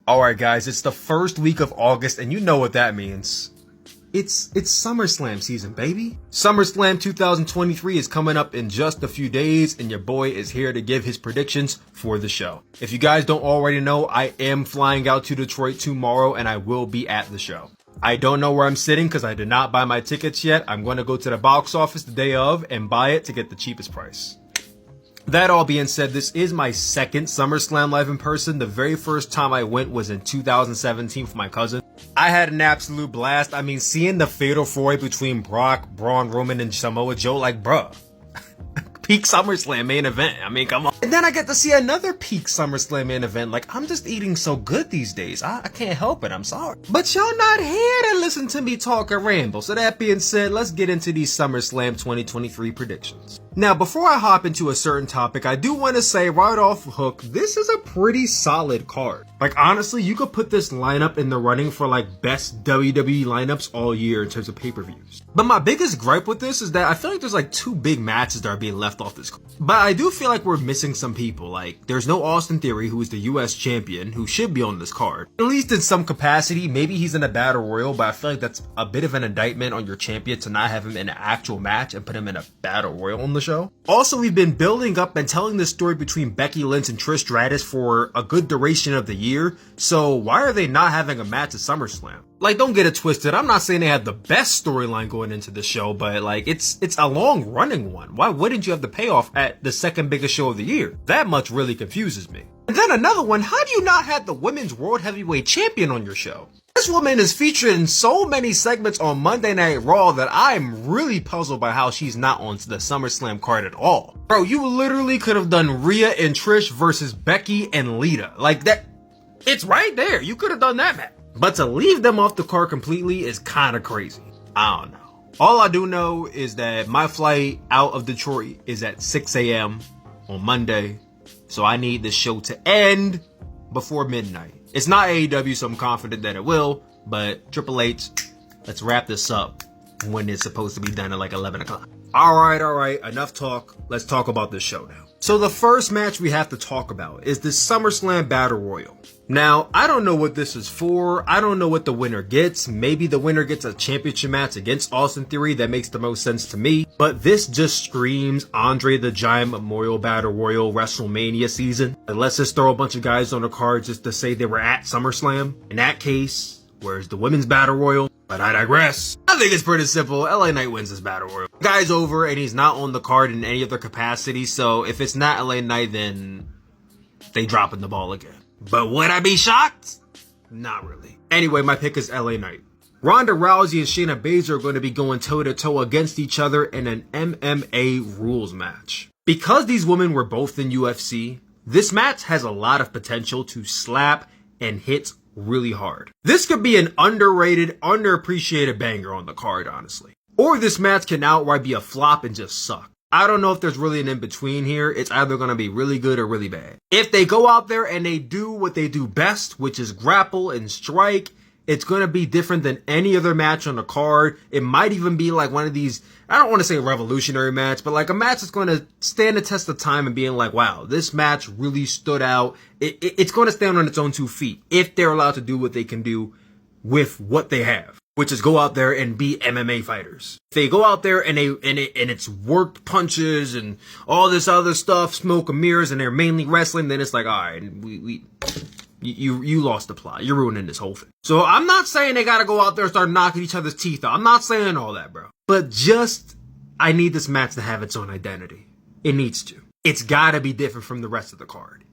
Alright guys, it's the first week of August and you know what that means. It's SummerSlam season, baby. SummerSlam 2023 is coming up in just a few days and your boy is here to give his predictions for the show. If you guys don't already know, I am flying out to Detroit tomorrow and I will be at the show. I don't know where I'm sitting because I did not buy my tickets yet. I'm going to go to the box office the day of and buy it to get the cheapest price. That all being said, this is my second SummerSlam live in person. The very first time I went was in 2017 for my cousin. I had an absolute blast. I mean, seeing the fatal four-way between Brock, Braun, Roman, and Samoa Joe, like, bruh. Peak SummerSlam main event. I mean, come on. And then I get to see another peak SummerSlam main event. Like, I'm just eating so good these days. I can't help it. I'm sorry. But y'all not here to listen to me talk or ramble. So that being said, let's get into these SummerSlam 2023 predictions. Now, before I hop into a certain topic, I do want to say right off the hook, this is a pretty solid card. Like, honestly, you could put this lineup in the running for, like, best WWE lineups all year in terms of pay-per-views. But my biggest gripe with this is that I feel like there's, like, two big matches that are being left off this card. But I do feel like we're missing some people. Like, there's no Austin Theory, who is the US champion, who should be on this card. At least in some capacity. Maybe he's in a battle royal, but I feel like that's a bit of an indictment on your champion to not have him in an actual match and put him in a battle royal on the show. Also, we've been building up and telling this story between Becky Lynch and Trish Stratus for a good duration of the year, so why are they not having a match at SummerSlam? Like, don't get it twisted, I'm not saying they have the best storyline going into the show, but like, it's a long running one. Why wouldn't you have the payoff at the second biggest show of the year? That much really confuses me. And then another one, how do you not have the Women's World Heavyweight Champion on your show? This woman is featured in so many segments on Monday Night Raw that I'm really puzzled by how she's not on the SummerSlam card at all. Bro, you literally could have done Rhea and Trish versus Becky and Lita. Like that, it's right there. You could have done that match. But to leave them off the card completely is kind of crazy. I don't know. All I do know is that my flight out of Detroit is at 6 a.m. on Monday. So I need this show to end before midnight. It's not AEW, so I'm confident that it will, but Triple H, let's wrap this up when it's supposed to be done at like 11 o'clock. Alright, enough talk. Let's talk about this show now. So the first match we have to talk about is the SummerSlam Battle Royal. Now, I don't know what this is for. I don't know what the winner gets. Maybe the winner gets a championship match against Austin Theory. That makes the most sense to me. But this just screams Andre the Giant Memorial Battle Royal WrestleMania season. And let's just throw a bunch of guys on the card just to say they were at SummerSlam. In that case, where's the Women's Battle Royal? But I digress. I think it's pretty simple. LA Knight wins this Battle Royal. The guy's over and he's not on the card in any other capacity. So if it's not LA Knight, then they dropping the ball again. But would I be shocked? Not really. Anyway, my pick is LA Knight. Ronda Rousey and Shayna Baszler are going to be going toe-to-toe against each other in an MMA rules match. Because these women were both in UFC, this match has a lot of potential to slap and hit really hard. This could be an underrated, underappreciated banger on the card, honestly. Or this match can outright be a flop and just suck. I don't know if there's really an in-between here. It's either going to be really good or really bad. If they go out there and they do what they do best, which is grapple and strike, it's going to be different than any other match on the card. It might even be like one of these, I don't want to say a revolutionary match, but like a match that's going to stand the test of time and being like, wow, this match really stood out. It's going to stand on its own 2 feet if they're allowed to do what they can do with what they have, which is go out there and be MMA fighters. If they go out there and it's worked punches and all this other stuff, smoke and mirrors, and they're mainly wrestling, then it's like, all right, you lost the plot. You're ruining this whole thing. So I'm not saying they gotta go out there and start knocking each other's teeth out. I'm not saying all that, bro. But just, I need this match to have its own identity. It needs to. It's gotta be different from the rest of the card.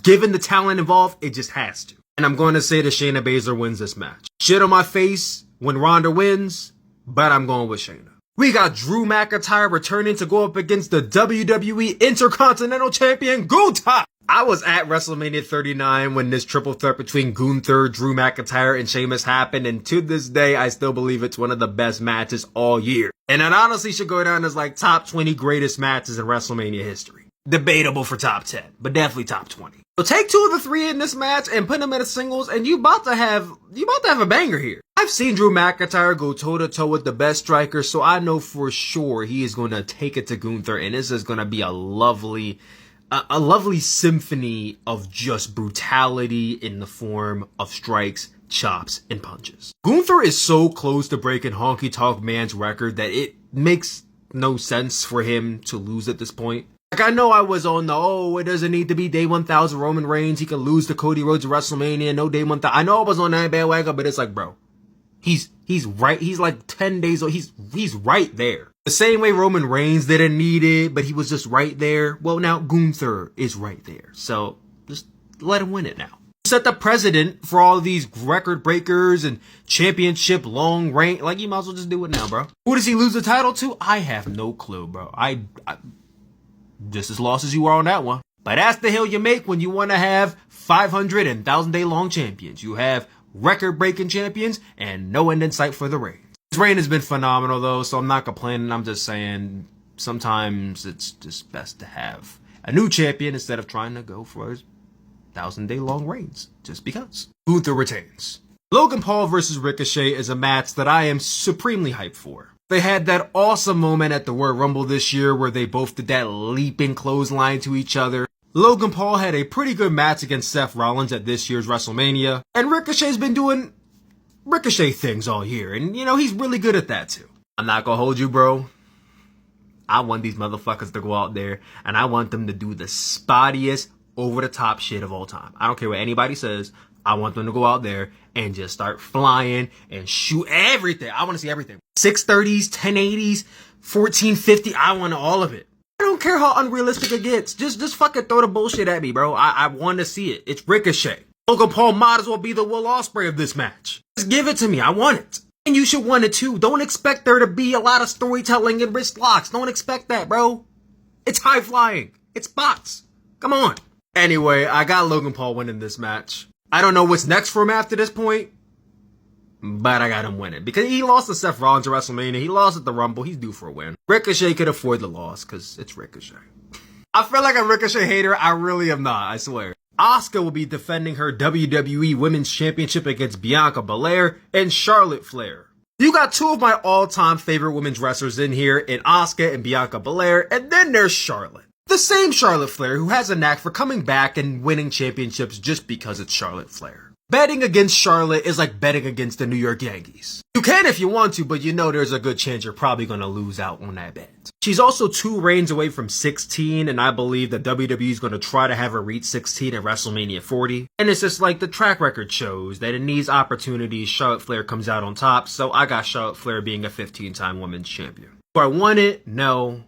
Given the talent involved, it just has to. And I'm going to say that Shayna Baszler wins this match. Shit on my face when Ronda wins, but I'm going with Shayna. We got Drew McIntyre returning to go up against the WWE Intercontinental Champion Gunther. I was at WrestleMania 39 when this triple threat between Gunther, Drew McIntyre, and Sheamus happened, and to this day, I still believe it's one of the best matches all year. And it honestly should go down as like top 20 greatest matches in WrestleMania history. Debatable for top 10, but definitely top 20. So take 2 of the 3 in this match and put them in a singles, and you about to have a banger here. I've seen Drew McIntyre go toe-to-toe with the best striker, so I know for sure he is going to take it to Gunther, and this is going to be a lovely a lovely symphony of just brutality in the form of strikes, chops, and punches. Gunther is so close to breaking Honky Tonk Man's record that it makes no sense for him to lose at this point. Like, I know I was on the, it doesn't need to be day 1000 Roman Reigns. He can lose to Cody Rhodes at WrestleMania. No day 1000. I know I was on that bandwagon, but it's like, bro, he's right. He's like 10 days old. He's right there. The same way Roman Reigns didn't need it, but he was just right there. Well, now Gunther is right there. So just let him win it now. Set the precedent for all of these record breakers and championship long reign. Like, you might as well just do it now, bro. Who does he lose the title to? I have no clue, bro. I just as lost as you are on that one. But that's the hill you make when you want to have 500 and 1,000-day long champions. You have record-breaking champions and no end in sight for the reign. His reign has been phenomenal, though, so I'm not complaining. I'm just saying sometimes it's just best to have a new champion instead of trying to go for 1,000-day long reigns, just because. Gunther retains. Logan Paul versus Ricochet is a match that I am supremely hyped for. They had that awesome moment at the Royal Rumble this year where they both did that leaping clothesline to each other. Logan Paul had a pretty good match against Seth Rollins at this year's WrestleMania, and Ricochet's been doing Ricochet things all year, and you know, he's really good at that too. I'm not gonna hold you, bro. I want these motherfuckers to go out there, and I want them to do the spottiest, over-the-top shit of all time. I don't care what anybody says. I want them to go out there and just start flying and shoot everything. I want to see everything. 630s, 1080s, 1450. I want all of it. I don't care how unrealistic it gets. Just fucking throw the bullshit at me, bro. I want to see it. It's Ricochet. Logan Paul might as well be the Will Ospreay of this match. Just give it to me. I want it. And you should want it too. Don't expect there to be a lot of storytelling and wrist locks. Don't expect that, bro. It's high flying. It's spots. Come on. Anyway, I got Logan Paul winning this match. I don't know what's next for him after this point, but I got him winning. Because he lost to Seth Rollins at WrestleMania. He lost at the Rumble. He's due for a win. Ricochet could afford the loss because it's Ricochet. I feel like a Ricochet hater. I really am not. I swear. Asuka will be defending her WWE Women's Championship against Bianca Belair and Charlotte Flair. You got two of my all-time favorite women's wrestlers in here in Asuka and Bianca Belair, and then there's Charlotte. The same Charlotte Flair who has a knack for coming back and winning championships just because it's Charlotte Flair. Betting against Charlotte is like betting against the New York Yankees. You can if you want to, but you know there's a good chance you're probably going to lose out on that bet. She's also 2 reigns away from 16, and I believe that WWE is going to try to have her reach 16 at WrestleMania 40. And it's just like the track record shows that in these opportunities, Charlotte Flair comes out on top, so I got Charlotte Flair being a 15-time women's champion. Do I want it? No.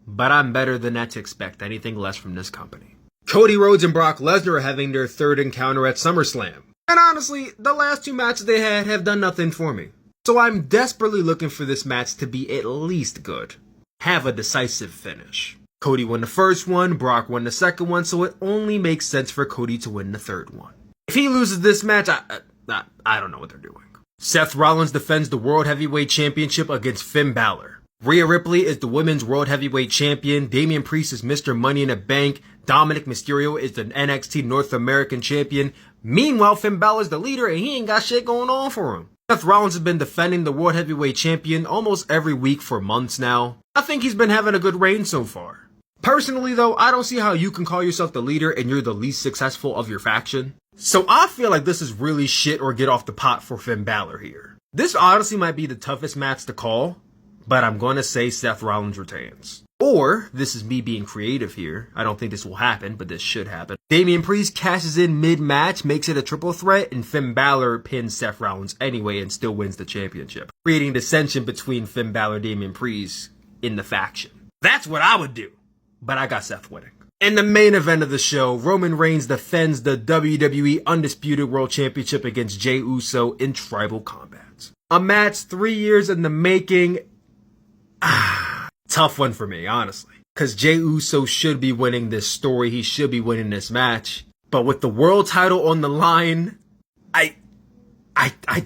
But I'm better than that to expect anything less from this company. Cody Rhodes and Brock Lesnar are having their third encounter at SummerSlam. And honestly, the last 2 matches they had have done nothing for me. So I'm desperately looking for this match to be at least good. Have a decisive finish. Cody won the first one, Brock won the second one, so it only makes sense for Cody to win the third one. If he loses this match, I don't know what they're doing. Seth Rollins defends the World Heavyweight Championship against Finn Balor. Rhea Ripley is the Women's World Heavyweight Champion. Damian Priest is Mr. Money in the Bank. Dominic Mysterio is the NXT North American Champion. Meanwhile, Finn Balor is the leader and he ain't got shit going on for him. Seth Rollins has been defending the World Heavyweight Champion almost every week for months now. I think he's been having a good reign so far. Personally though, I don't see how you can call yourself the leader and you're the least successful of your faction. So I feel like this is really shit or get off the pot for Finn Balor here. This honestly might be the toughest match to call, but I'm going to say Seth Rollins retains. Or, this is me being creative here. I don't think this will happen, but this should happen. Damian Priest cashes in mid-match, makes it a triple threat, and Finn Balor pins Seth Rollins anyway and still wins the championship, creating dissension between Finn Balor and Damian Priest in the faction. That's what I would do. But I got Seth winning. In the main event of the show, Roman Reigns defends the WWE Undisputed World Championship against Jey Uso in Tribal Combat. A match 3 years in the making. Tough one for me, honestly. Because Jey Uso should be winning this story. He should be winning this match. But with the world title on the line, I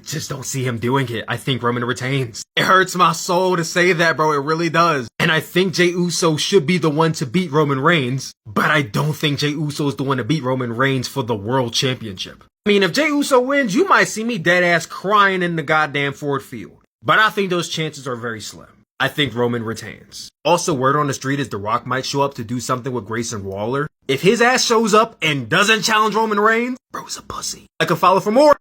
just don't see him doing it. I think Roman retains. It hurts my soul to say that, bro. It really does. And I think Jey Uso should be the one to beat Roman Reigns. But I don't think Jey Uso is the one to beat Roman Reigns for the world championship. I mean, if Jey Uso wins, you might see me dead ass crying in the goddamn Ford Field. But I think those chances are very slim. I think Roman retains. Also, word on the street is The Rock might show up to do something with Grayson Waller. If his ass shows up and doesn't challenge Roman Reigns, bro's a pussy. Like and follow for more.